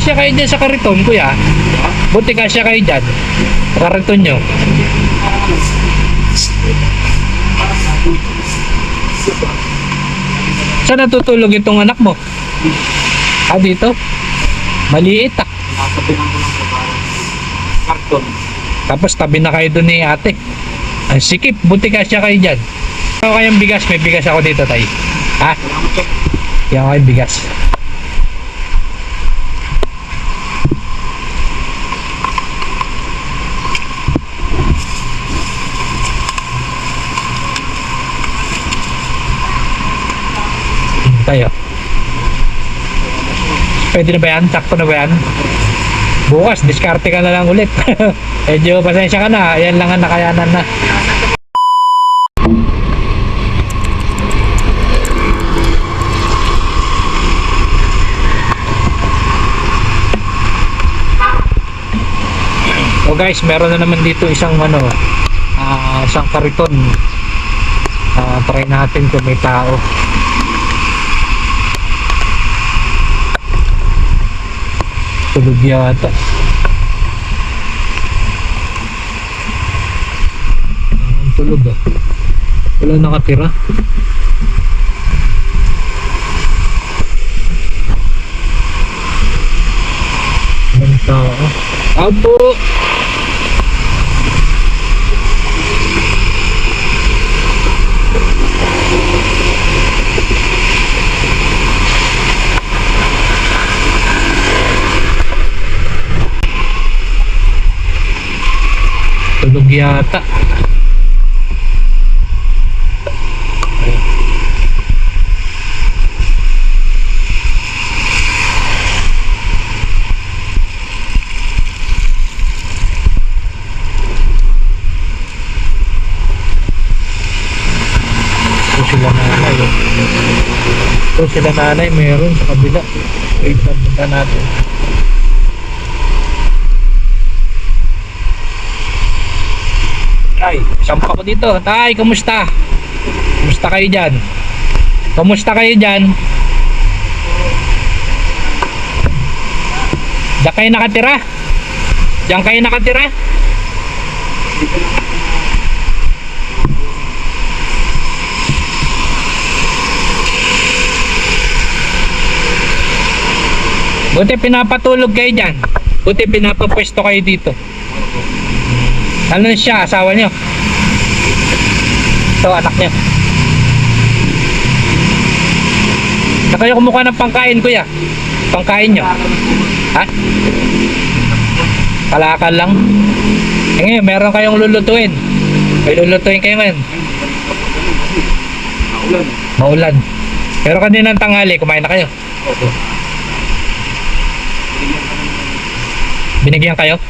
kasya kayo dyan sa kariton, kuya. Buti kasya kayo dyan. Sa kariton nyo. Saan natutulog itong anak mo? Ah, dito? Maliit ah. Karton. Tapos tabi na kayo doon ni ate. Ang sikip, buti kasya kayo dyan. Ano kayong bigas? May bigas ako dito, tay. Ha? Yan kayong bigas. Tayo. Pwede na ba yan? Sakto na ba yan? Bukas, diskarte ka na lang ulit. Medyo pasensya ka na. Yan lang ang nakayanan na. So guys, meron na naman dito isang isang kariton. Try natin kung may tao. Tulog yata. Tulog ah. Wala nakatira. Walang tao. Apo! Tulog yata. Ito sila nanay, meron sa kabila. Wait, punta natin. Ay, sampa ko dito. Tay, kumusta? Kumusta kayo dyan? Kumusta kayo dyan? Diyan kayo nakatira? Diyan kayo nakatira? Buti pinapatulog kayo dyan. Buti pinapapwesto kayo dito. Ano siya? Asawa nyo? Ito, anak nyo. Na kayo kumukuha ng pangkain, kuya? Pangkain nyo? Ha? Kalakal lang? Eh ngayon, meron kayong lulutuin. May lulutuin kayo ngayon. Maulan. Maulan. Pero kaninang tanghali, kumain na kayo? Opo. Binigyan kayo?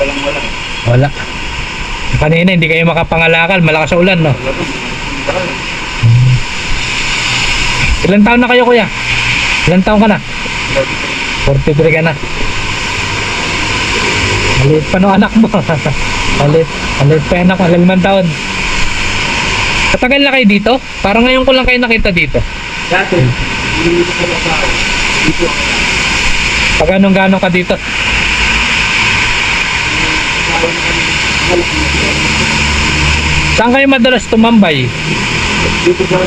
Walang-wala. Wala. Kanina hindi kayo makapangalakal, malakas sa ulan, no? Ilan taon na kayo, kuya? Ilan taon ka na? 43 ka na. Maliit pa no anak mo. Maliit pa anak mo, 5 taon. Katagal na kayo dito? Parang ngayon ko lang kayo nakita dito. Dati, hindi ko sa tao. Dito. Pag anong-ganon ka dito? Saan kayo madalas tumambay? Dito sa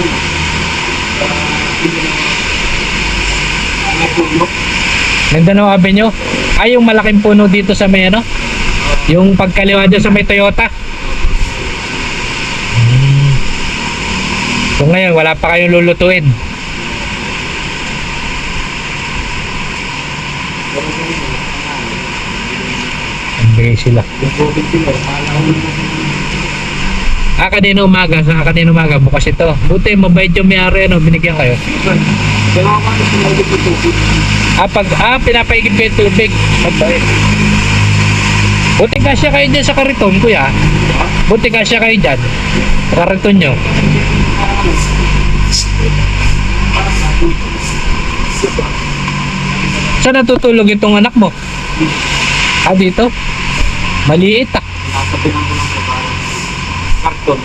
Mindanao Avenue? Ay, yung malaking puno dito sa may ano? Yung pagkaliwa dyan sa may Toyota? So ngayon, wala pa kayong lulutuin. Bigay sila. Kanina umaga, kanina umaga, bukas ito. Buti, mabait yung may-ari, ano, binigyan kayo. Pinapaigib kayo tubig. Mabait. Buti kasya kayo dyan sa kariton, kuya. Buti kasya kayo dyan. Sa kariton nyo. Saan natutulog itong anak mo? Ah, dito? Maliit ah. Karton.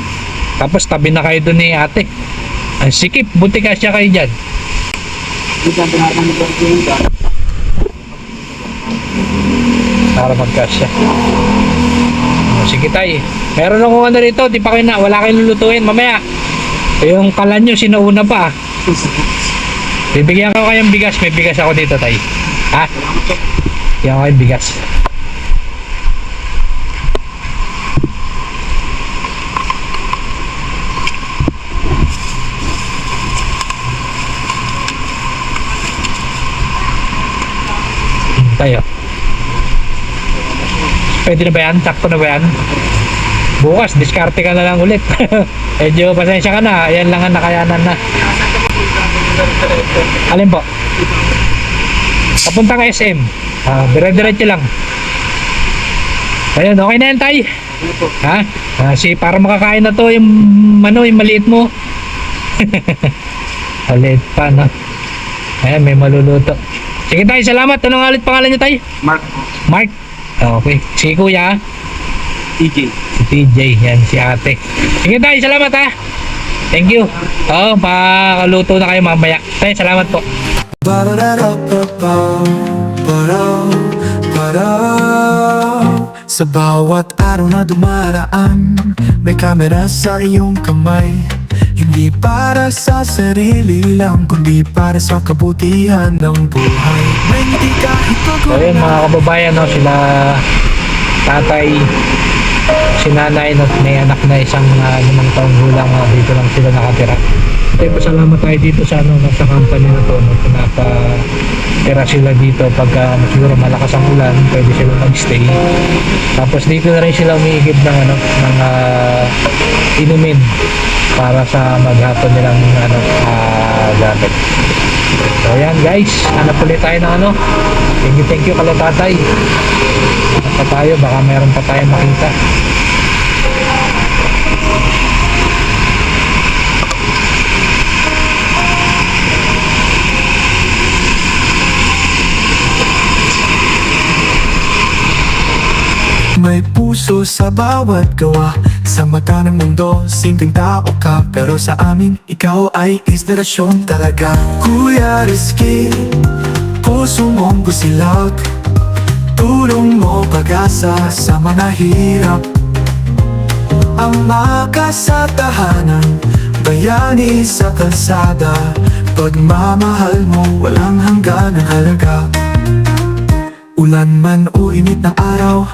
Tapos tabi na kayo doon ni ate. Ang sikip, buti kasya kayo dyan. Minsan tinatanong ko yung dyan. Para magkasya. Sige tay. Meron akong ano rito, di pa kayo na, wala kayong lulutuin mamaya. Yung kalan nyo, sinauna pa. Bibigyan ko kayong bigas, may bigas ako dito tay. Ha? Bibigyan ko kayong bigas. Tayo. Pwede na ba yan? Sakto na ba yan? Bukas, diskarte ka na lang ulit. Medyo pasensya ka na. Ayan lang ang nakayanan na. Alin po? Papunta ka SM. Dire-diretso lang. Ayun, okay na yan tay. Ha? Para makakain na to yung, yung maliit mo. Maliit pa, no? Ayan, may maluluto. Sige tay, salamat. Ano nga ulit pangalan niyo tay? Mark. Mark. Okay. Si kuya? TJ. Si TJ. Yan, si ate. Sige tay, salamat ha. Thank you. Pakaluto na kayo mamaya. Tay, salamat po. Sa bawat araw na dumaraan, may kamera sa iyong kamay. Hindi para sa sarili lang, kundi para sa kabutihan ng buhay. May hindi kahit So yun mga kababayan, no, sila tatay, si nanay, no, may anak na isang 5 taong gulang, dito lang sila nakatira. Kaya pasalamat tayo dito sa sa company na to, no, pinapatira sila dito pagka siguro malakas ang ulan, pwede sila mag-stay. Tapos dito na rin sila umiigib ng inumin para sa maghapon nilang gamit. So ayan guys, hanap ulit tayo ng thank you kala tatay. Pa tayo, baka meron pa tayo makita. may puso sa bawat gawa. Sa mata ng mundo, simpleng tao ka, pero sa amin, ikaw ay inspirasyon talaga. Kuya Rizky, puso mong busilak, tulong mo pag-asa sa mga hirap. Ang maka sa tahanan, bayani sa kalsada, pagmamahal mo walang hanggan ng halaga. Ulan man o init ng araw,